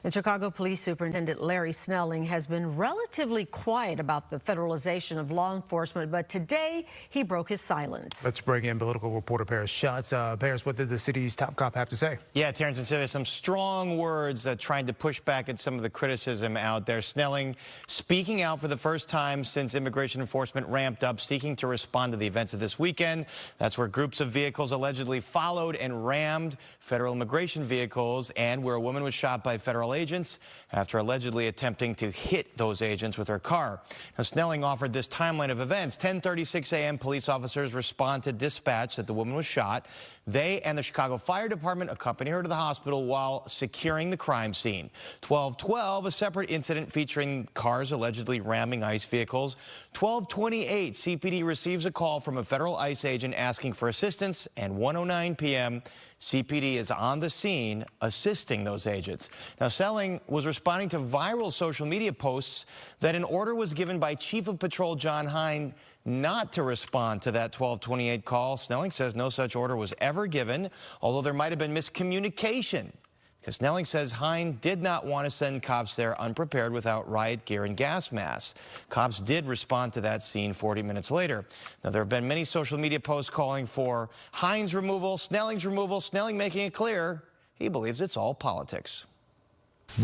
And Chicago Police Superintendent Larry Snelling has been relatively quiet about the federalization of law enforcement, but today he broke his silence. Let's bring in political reporter Paris Schutz. Paris, what did the city's top cop have to say? Yeah, Terrence and Sylvia, some strong words trying to push back at some of the criticism out there. Snelling speaking out for the first time since immigration enforcement ramped up, seeking to respond to the events of this weekend. That's where groups of vehicles allegedly followed and rammed federal immigration vehicles, and where a woman was shot by federal agents after allegedly attempting to hit those agents with her car. Now, Snelling offered this timeline of events. 10:36 a.m. police officers respond to dispatch that the woman was shot. They and the Chicago Fire Department accompany her to the hospital while securing the crime scene. 12:12, a separate incident featuring cars allegedly ramming ICE vehicles. 12:28, CPD receives a call from a federal ICE agent asking for assistance, and 1:09 p.m., CPD is on the scene assisting those agents. Now, Snelling was responding to viral social media posts that an order was given by Chief of Patrol John Hine not to respond to that 12:28 call. Snelling says no such order was ever given, although there might have been miscommunication, because Snelling says Hine did not want to send cops there unprepared without riot gear and gas masks. Cops did respond to that scene 40 minutes later. Now, there have been many social media posts calling for Hine's removal, Snelling's removal, Snelling making it clear he believes it's all politics.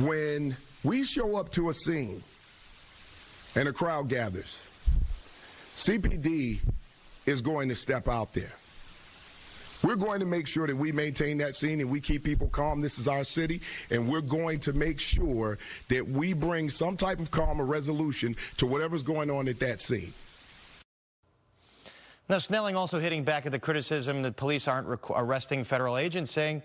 When we show up to a scene and a crowd gathers, CPD is going to step out there. We're going to make sure that we maintain that scene and we keep people calm. This is our city, and we're going to make sure that we bring some type of calm or resolution to whatever's going on at that scene. Now, Snelling also hitting back at the criticism that police aren't arresting federal agents, saying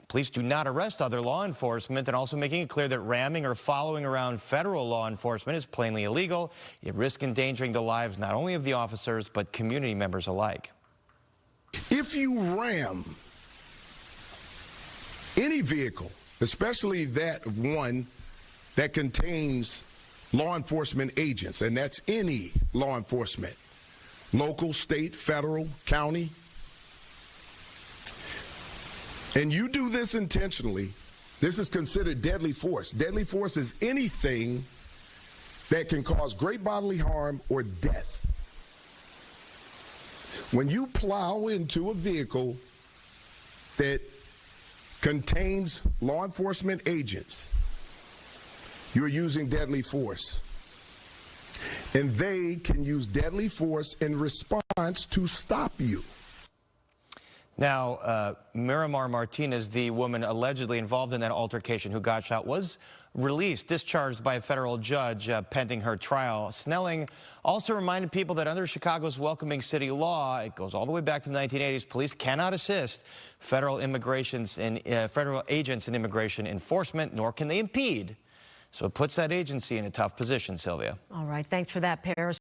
police do not arrest other law enforcement, and also making it clear that ramming or following around federal law enforcement is plainly illegal. It risks endangering the lives not only of the officers, but community members alike. If you ram any vehicle, especially that one that contains law enforcement agents, and that's any law enforcement, local, state, federal, county, and you do this intentionally, this is considered deadly force. Deadly force is anything that can cause great bodily harm or death. When you plow into a vehicle that contains law enforcement agents, you're using deadly force. And they can use deadly force in response to stop you. Now, Miramar Martinez, the woman allegedly involved in that altercation who got shot, was released, discharged by a federal judge pending her trial. Snelling also reminded people that under Chicago's welcoming city law, it goes all the way back to the 1980s, police cannot assist federal agents in immigration enforcement, nor can they impede. So it puts that agency in a tough position, Sylvia. All right, thanks for that, Paris.